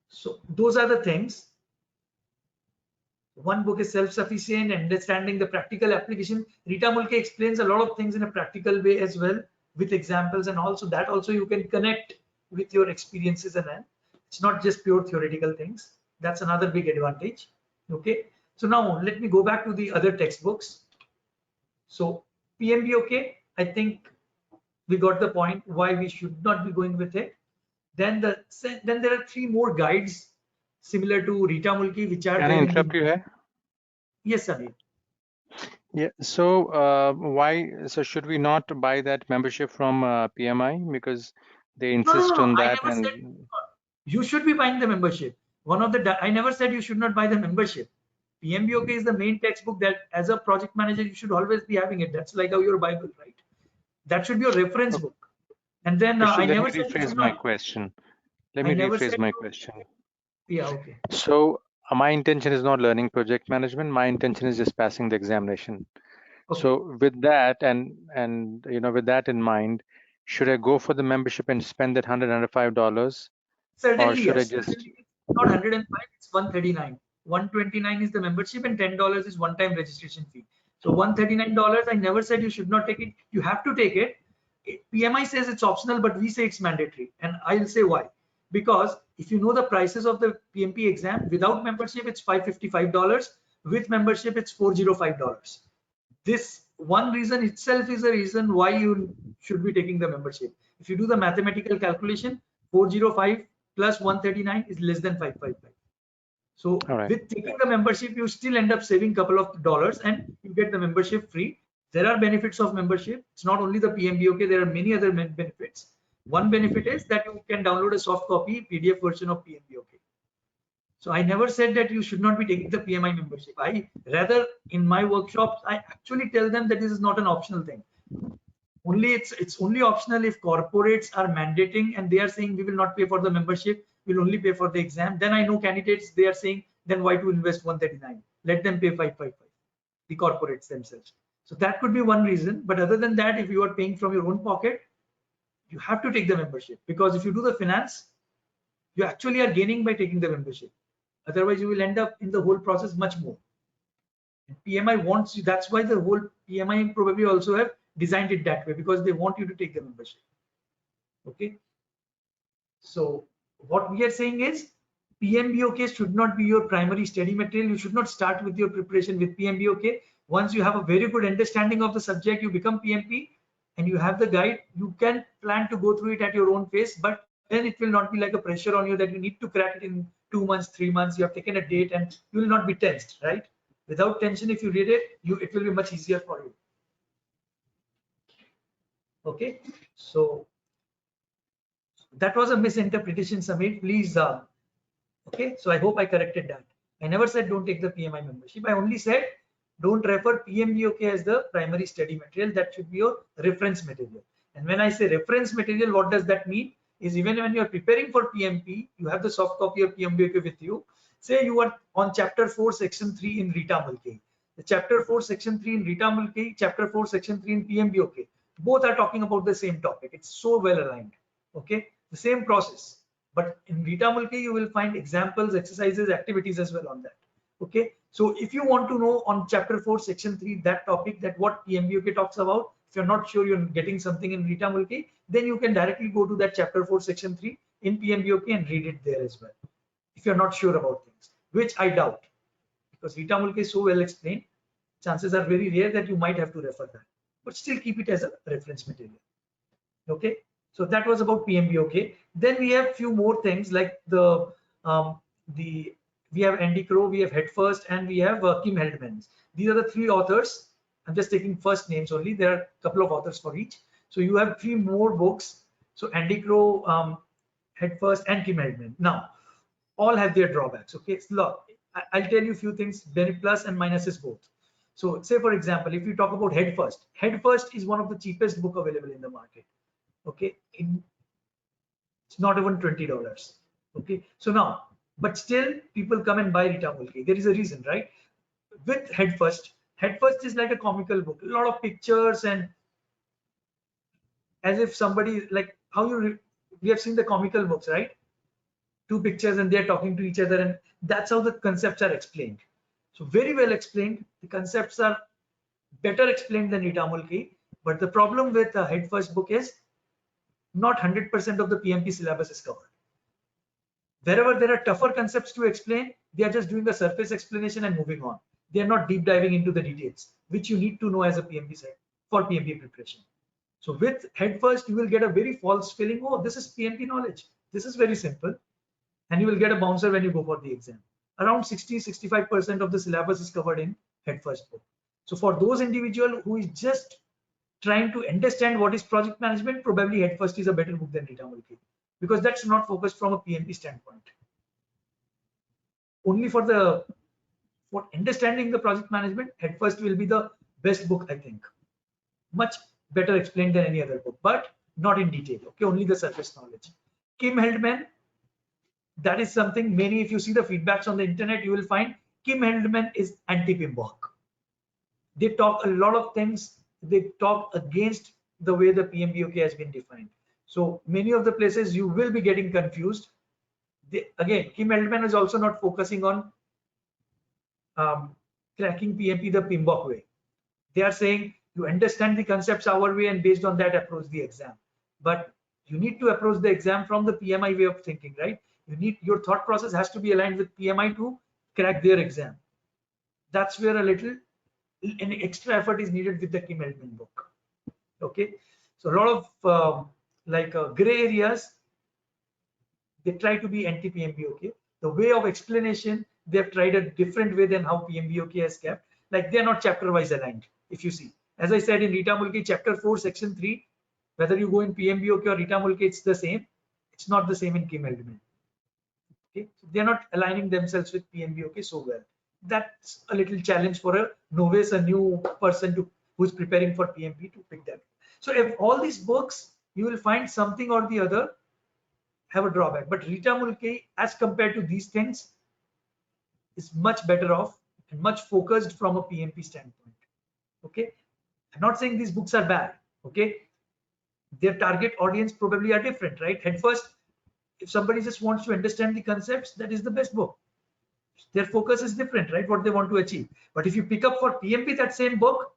so those are the things. One book is self-sufficient, understanding the practical application. Rita Mulcahy explains a lot of things in a practical way as well, with examples and also that also you can connect with your experiences, and then it's not just pure theoretical things. That's another big advantage. Okay, so now let me go back to the other textbooks. So PMBOK, I think we got the point why we should not be going with it. Then there are 3 more guides similar to Rita Mulcahy, which are Can I there in interrupt the. you here? Yes, Samir. Yeah. So should we not buy that membership from PMI because they insist No. on I that? never said And you should be buying the membership. I never said you should not buy the membership. PMBOK is the main textbook that as a project manager, you should always be having it. That's like your Bible, right? That should be your reference book. And then I let me never said you rephrase should my not. question. Let I me never rephrase said my you. question. Yeah, okay. So my intention is not learning project management. My intention is just passing the examination. Okay. So with that and with that in mind, should I go for the membership and spend that $105, or Certainly, should I yes. just? Certainly, it's not 105, it's 139. 129 is the membership and $10 is one-time registration fee. So $139, I never said you should not take it. You have to take it. PMI says it's optional, but we say it's mandatory. And I'll say why. Because if you know the prices of the PMP exam, without membership, it's $555. With membership, it's $405. This one reason itself is a reason why you should be taking the membership. If you do the mathematical calculation, 405 plus 139 is less than 555. So All right. with taking the membership, you still end up saving a couple of dollars and you get the membership free. There are benefits of membership. It's not only the PMBOK, there are many other benefits. One benefit is that you can download a soft copy PDF version of PMBOK. So I never said that you should not be taking the PMI membership. I rather in my workshops, I actually tell them that this is not an optional thing. Only it's only optional if corporates are mandating and they are saying we will not pay for the membership, we'll only pay for the exam. Then I know candidates, they are saying then why to invest 139? Let them pay 555, the corporates themselves. So that could be one reason. But other than that, if you are paying from your own pocket, you have to take the membership, because if you do the finance, you actually are gaining by taking the membership. Otherwise, you will end up in the whole process much more. And PMI wants you. That's why the whole PMI probably also have designed it that way, because they want you to take the membership. Okay. So what we are saying is PMBOK should not be your primary study material. You should not start with your preparation with PMBOK. Once you have a very good understanding of the subject, you become PMP and you have the guide, you can plan to go through it at your own pace, but then it will not be like a pressure on you that you need to crack it in 2 months, 3 months. You have taken a date and you will not be tensed, right? Without tension, if you read it, it will be much easier for you. Okay, so that was a misinterpretation, Samir. Please, okay. So I hope I corrected that. I never said don't take the PMI membership. I only said don't refer PMBOK as the primary study material. That should be your reference material. And when I say reference material, what does that mean? Is even when you are preparing for PMP, you have the soft copy of PMBOK with you. Say you are on chapter 4, section 3 in Rita Mulcahy. The chapter 4, section 3 in Rita Mulcahy, chapter 4, section 3 in PMBOK. Both are talking about the same topic. It's so well aligned. Okay, the same process. But in Rita Mulcahy, you will find examples, exercises, activities as well on that. Okay, so if you want to know on chapter 4, section 3, that topic, that what PMBOK talks about, if you're not sure you're getting something in Rita Mulcahy, then you can directly go to that chapter 4, section 3 in PMBOK and read it there as well. If you're not sure about things, which I doubt, because Rita Mulcahy is so well explained, chances are very rare that you might have to refer that, but still keep it as a reference material. Okay, so that was about PMBOK. Then we have few more things like we have Andy Crow, we have Head First, and we have Kim Heldmans. These are the three authors. I'm just taking first names only. There are a couple of authors for each. So you have three more books. So Andy Crow, Head First, and Kim Heldman. Now, all have their drawbacks. Okay, so I'll tell you a few things, plus and minuses both. So say for example, if you talk about Head First is one of the cheapest book available in the market. Okay, it's not even $20. Okay, so now, but still people come and buy Rita Mulcahy. There is a reason, right? With Head First is like a comical book, a lot of pictures, and as if somebody, like how we have seen the comical books, right? Two pictures and they're talking to each other, and that's how the concepts are explained. So very well explained. The concepts are better explained than Rita Mulcahy. But the problem with the Head First book is not 100% of the PMP syllabus is covered. Wherever there are tougher concepts to explain, they are just doing a surface explanation and moving on. They are not deep diving into the details, which you need to know as a PMP set for PMP preparation. So with Head First, you will get a very false feeling. Oh, this is PMP knowledge. This is very simple. And you will get a bouncer when you go for the exam. Around 60-65% of the syllabus is covered in Head First book. So for those individual who is just trying to understand what is project management, probably Head First is a better book than Rita Mulcahy, because that's not focused from a PMP standpoint. Only for understanding the project management, Head First will be the best book, I think. Much better explained than any other book, but not in detail. Okay, only the surface knowledge. Kim Heldman, that is something many, if you see the feedbacks on the internet, you will find Kim Heldman is anti-PMBOK. They talk a lot of things. They talk against the way the PMBOK has been defined. So many of the places you will be getting confused. Again, Kim Heldman is also not focusing on cracking PMP the PMBOK way. They are saying you understand the concepts our way and based on that approach the exam. But you need to approach the exam from the PMI way of thinking, right? Your thought process has to be aligned with PMI to crack their exam. That's where an extra effort is needed with the Kim Heldman book. Okay, so a lot of gray areas, they try to be anti-PMBOK. The way of explanation, they've tried a different way than how PMBOK has kept. Like they're not chapter wise aligned. If you see, as I said in Rita Mulcahy, chapter 4, section 3, whether you go in PMBOK or Rita Mulcahy, it's the same. It's not the same in Kim Heldman. Okay, so they're not aligning themselves with PMBOK so well. That's a little challenge for a novice, a new person who's preparing for PMP to pick that. So if all these books, you will find something or the other have a drawback. But Rita Mulcahy, as compared to these things, is much better off and much focused from a PMP standpoint. Okay, I'm not saying these books are bad. Okay, their target audience probably are different, right? Head First, if somebody just wants to understand the concepts, that is the best book. Their focus is different, right? What they want to achieve. But if you pick up for PMP that same book,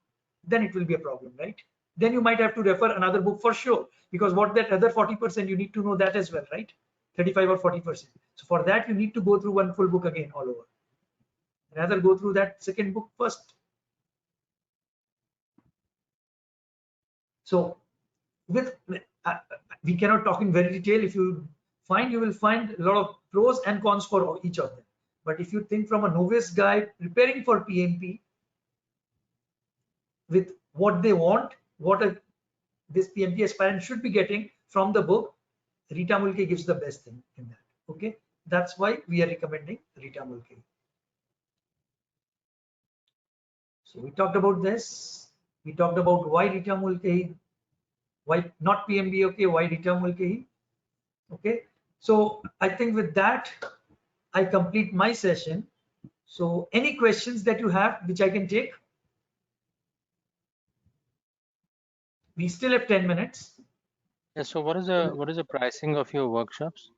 then it will be a problem, right? Then you might have to refer another book for sure, because what that other 40%, you need to know that as well, right? 35 or 40%. So for that, you need to go through one full book again all over. Rather go through that second book first. So we cannot talk in very detail. If you will find a lot of pros and cons for each of them. But if you think from a novice guy preparing for PMP, with what they want, this PMP aspirant should be getting from the book, Rita Mulcahy gives the best thing in that. Okay, that's why we are recommending Rita Mulcahy. So we talked about this. We talked about why Rita Mulcahy Why not PMBOK? Why Rita Mulcahy? Okay. So I think with that, I complete my session. So any questions that you have, which I can take? We still have 10 minutes. Yeah, so what is the pricing of your workshops?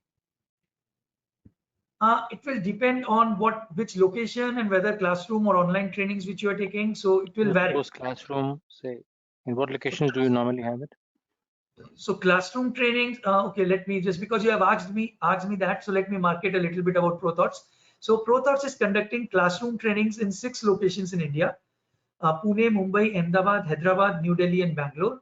It will depend on which location and whether classroom or online trainings which you are taking. So it will Yeah, vary. suppose classroom, say, in what So, locations do you normally have it? so classroom trainings. Okay, let me just because you have asked me that. So let me market a little bit about ProThoughts. So ProThoughts is conducting classroom trainings in 6 locations in India: Pune, Mumbai, Ahmedabad, Hyderabad, New Delhi, and Bangalore.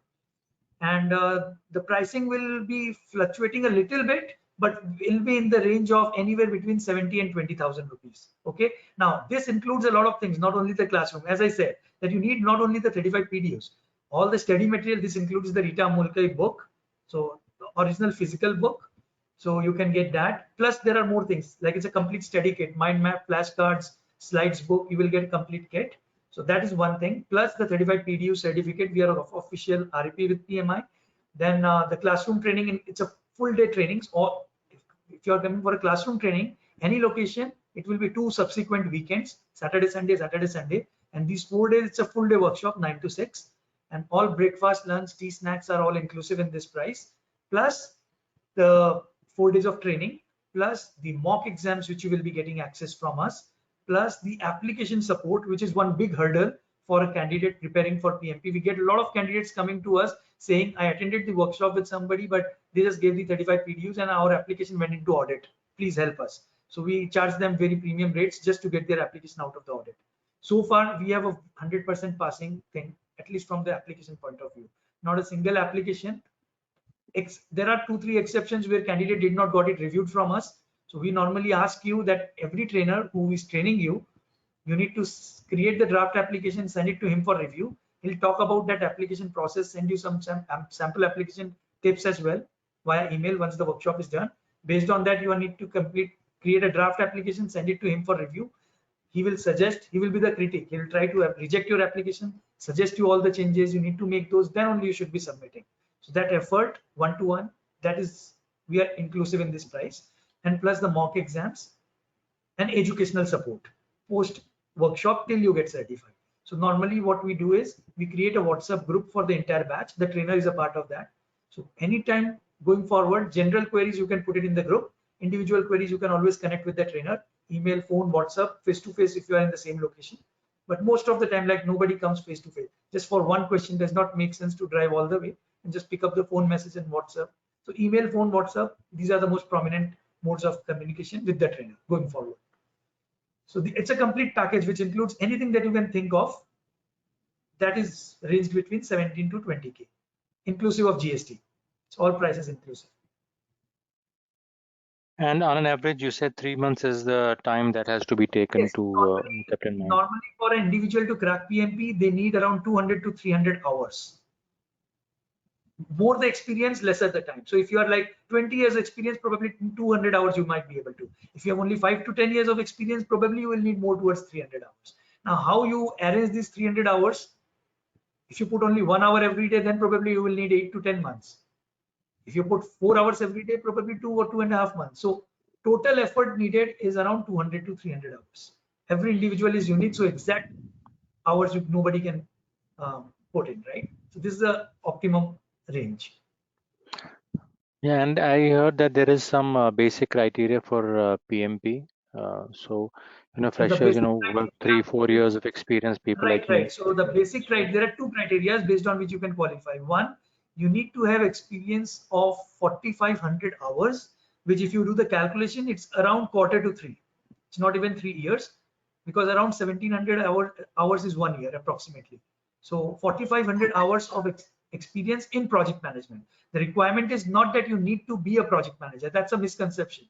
And the pricing will be fluctuating a little bit, but will be in the range of anywhere between 70 and 20,000 rupees. Okay. Now this includes a lot of things, not only the classroom. As I said, that you need not only the 35 PDUs, all the study material. This includes the Rita Mulcahy book, so the original physical book. So you can get that. Plus there are more things, like it's a complete study kit, mind map, flashcards, slides book. You will get a complete kit. So that is one thing. Plus the 35 PDU certificate. We are of official REP with PMI. Then the classroom training, it's a full day trainings. Or if you are coming for a classroom training, any location, it will be 2 subsequent weekends, Saturday, Sunday, Saturday, Sunday. And these 4 days, it's a full day workshop, 9 to 6. And all breakfast, lunch, tea, snacks are all inclusive in this price. Plus the 4 days of training, plus the mock exams which you will be getting access from us, plus the application support, which is one big hurdle for a candidate preparing for PMP. We get a lot of candidates coming to us saying, I attended the workshop with somebody, but they just gave the 35 PDUs and our application went into audit. Please help us. So we charge them very premium rates just to get their application out of the audit. So far, we have a 100% passing thing, at least from the application point of view. Not a single application. There are 2-3 exceptions where candidate did not got it reviewed from us. So we normally ask you that every trainer who is training you, you need to create the draft application, send it to him for review. He'll talk about that application process, send you some sample application tips as well via email once the workshop is done. Based on that, you need to create a draft application, send it to him for review. He will suggest, he will be the critic. He will try to reject your application, suggest you all the changes you need to make those, then only you should be submitting. So that effort, one-to-one, that is, we are inclusive in this price. And plus the mock exams and educational support post workshop till you get certified. So normally what we do is we create a WhatsApp group for the entire batch. The trainer is a part of that. So anytime going forward, general queries you can put it in the group. Individual queries you can always connect with the trainer. Email, phone, WhatsApp, face to face if you are in the same location. But most of the time, like nobody comes face to face. Just for one question does not make sense to drive all the way and just pick up the phone message and WhatsApp. So email, phone, WhatsApp, these are the most prominent modes of communication with the trainer going forward. So it's a complete package which includes anything that you can think of, that is ranged between 17 to 20K, inclusive of GST. It's all prices inclusive. And on an average, you said 3 months is the time that has to be taken Yes, to kept in mind. normally for an individual to crack PMP, they need around 200 to 300 hours. More the experience, lesser the time. So if you are like 20 years experience, probably 200 hours you might be able to. If you have only 5 to 10 years of experience, probably you will need more towards 300 hours. Now, how you arrange these 300 hours? If you put only 1 hour every day, then probably you will need 8 to 10 months. If you put 4 hours every day, probably 2 or 2.5 months. So total effort needed is around 200 to 300 hours. Every individual is unique, so exact hours nobody can put in, right? So this is the optimum range. Yeah, and I heard that there is some basic criteria for PMP. So, So the freshers, basic work 3-4 years of experience, people right, like me. right. So the basic So, there are 2 criteria based on which you can qualify. One, you need to have experience of 4,500 hours, which if you do the calculation, it's around quarter to 3. It's not even 3 years, because around 1,700 hours is 1 year approximately. So 4,500 hours of experience in project management. The requirement is not that you need to be a project manager. That's a misconception.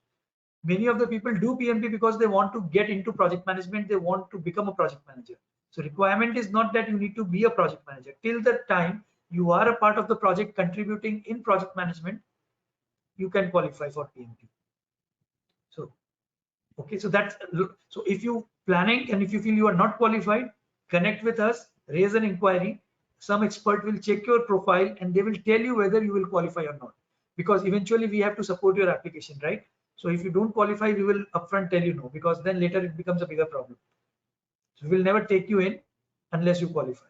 Many of the people do PMP because they want to get into project management. They want to become a project manager. So requirement is not that you need to be a project manager. Till the time you are a part of the project contributing in project management, you can qualify for PMP. So, okay, so if you planning and if you feel you are not qualified, connect with us, raise an inquiry. some expert will check your profile and they will tell you whether you will qualify or not, because eventually we have to support your application, right? So if you don't qualify, we will upfront tell you no, because then later it becomes a bigger problem. So we will never take you in unless you qualify.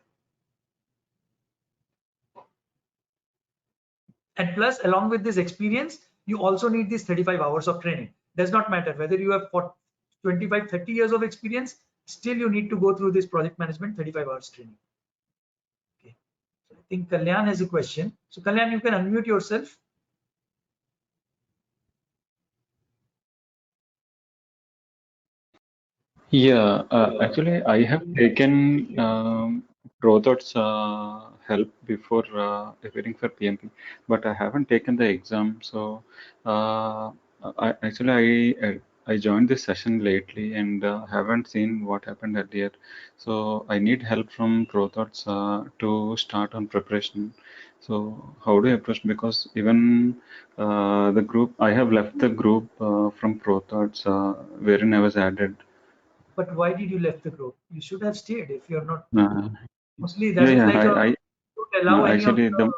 And plus, along with this experience, you also need these 35 hours of training. Does not matter whether you have 25, 30 years of experience, still you need to go through this project management 35 hours training. Okay. So I think Kalyan has a question. So Kalyan, you can unmute yourself. Yeah, actually, I have taken ProThoughts help before appearing for PMP, but I haven't taken the exam. So, I joined this session lately and haven't seen what happened earlier. So, I need help from ProThoughts to start on preparation. So, how do I approach? Because even the group, I have left the group from ProThoughts wherein I was added. But why did you left the group? You should have stayed if you're not. Uh, Mostly that yeah, is yeah. like a, I don't allow any of actually the the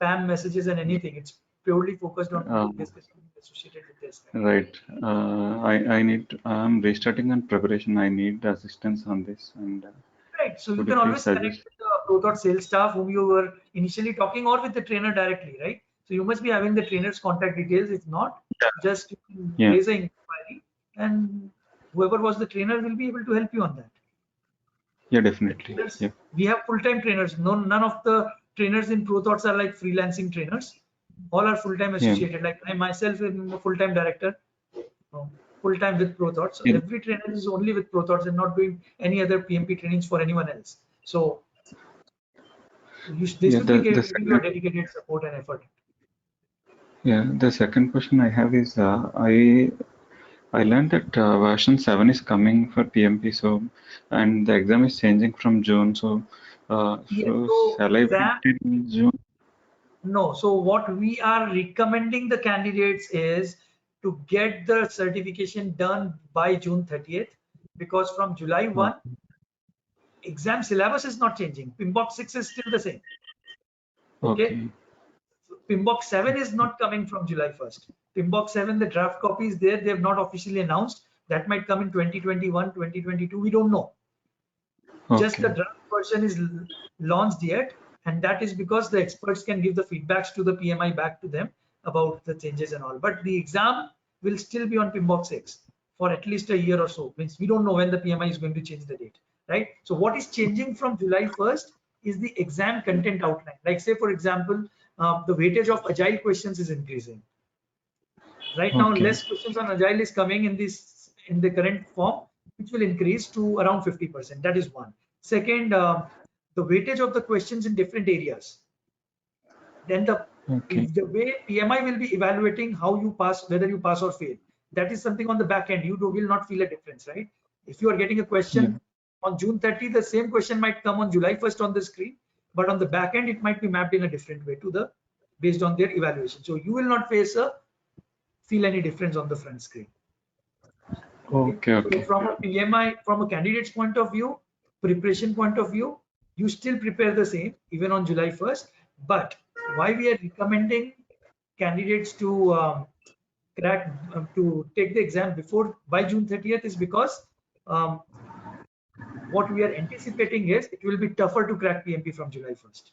spam messages and anything. It's purely focused on uh, discussing associated with this, right? right. I need. I'm restarting on preparation. I need assistance on this. And Right. So you could you can please always connect suggest? with the ProThought sales staff whom you were initially talking, or with the trainer directly, right? So you must be having the trainer's contact details. If not, just Yeah, raise an inquiry and whoever was the trainer will be able to help you on that. yeah, The definitely. trainers, Yeah, we have full-time trainers. No, none of the trainers in ProThoughts are like freelancing trainers. All are full-time yeah, associated. Like I myself am a full-time director, full-time with ProThoughts. So yeah. every trainer is only with ProThoughts and not doing any other PMP trainings for anyone else. So they Yeah, should be the giving you a second. dedicated support and effort. Yeah, the second question I have is I learned that version 7 is coming for PMP. So and the exam is changing from June. So Yes, so so shall I wait exam, till June? no. So what we are recommending the candidates is to get the certification done by June 30th, because from July Oh, 1, exam syllabus is not changing. PMBOK 6 is still the same. Okay. okay. PMBOK 7 is not coming from July 1st. PMBOK 7, the draft copy is there. They have not officially announced. That might come in 2021, 2022. We don't know. Just the Okay. draft version is launched yet, and that is because the experts can give the feedbacks to the PMI back to them about the changes and all. But the exam will still be on PMBOK 6 for at least a year or so. Means we don't know when the PMI is going to change the date, right? So what is changing from July 1st is the exam content outline. Like say for example, the weightage of agile questions is increasing. Right now, Okay. less questions on agile is coming in the current form, which will increase to around 50%. That is one. Second, the weightage of the questions in different areas. Then Okay. the way PMI will be evaluating how you pass, whether you pass or fail. That is something on the back end. You will not feel a difference, right? If you are getting a Yeah. question on June 30, the same question might come on July 1st on the screen, but on the back end, it might be mapped in a different way to the based on their evaluation. So you will not feel any difference on the front screen. Okay. Okay. So Okay. from a PMI, from a candidate's point of view, preparation point of view, you still prepare the same even on July 1st. But why we are recommending candidates to crack to take the exam before by June 30th is because um, what we are anticipating is it will be tougher to crack PMP from July 1st.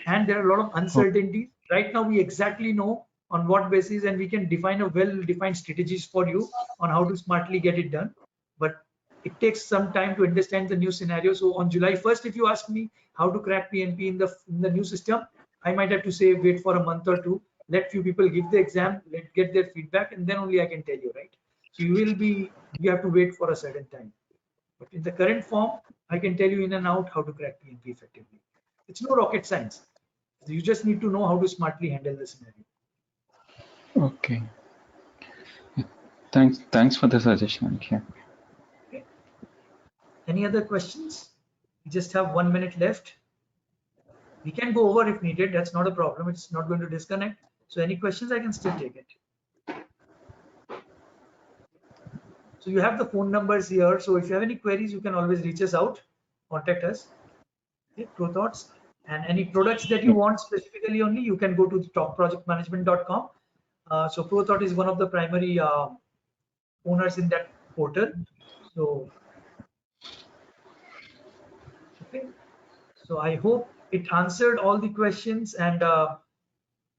And there are a lot of Oh, uncertainties. Right now, we exactly know on what basis, and we can define a well-defined strategies for you on how to smartly get it done. But it takes some time to understand the new scenario. So on July 1st, if you ask me how to crack PMP in the new system, I might have to say wait for a month or two, let few people give the exam, let get their feedback, and then only I can tell you, right? So you have to wait for a certain time. But in the current form, I can tell you in and out how to crack PMP effectively. It's no rocket science. You just need to know how to smartly handle the scenario. okay. Thanks for the suggestion. Yeah. Okay. Any other questions? We just have 1 minute left. We can go over if needed. That's not a problem. It's not going to disconnect. So any questions, I can still take it. So you have the phone numbers here. So if you have any queries, you can always reach us out, contact us. Okay, ProThoughts. And any products that you want specifically only, you can go to topprojectmanagement.com. So ProThought is one of the primary owners in that portal. So, okay. So I hope it answered all the questions, and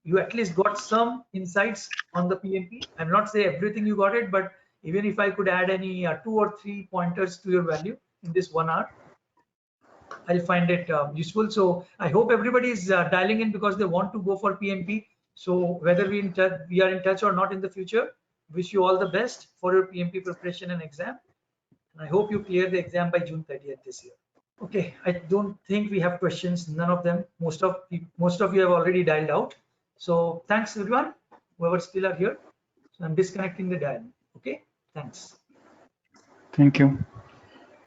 you at least got some insights on the PMP. I'm not saying everything you got it, but even if I could add any 2 or 3 pointers to your value in this 1 hour, I'll find it useful. So I hope everybody is dialing in because they want to go for PMP. So whether we are in touch or not in the future, wish you all the best for your PMP preparation and exam. And I hope you clear the exam by June 30th this year. Okay, I don't think we have questions. None of them. Most of you have already dialed out. So thanks everyone, whoever still are here. So I'm disconnecting the dial. Okay, thanks. Thank you.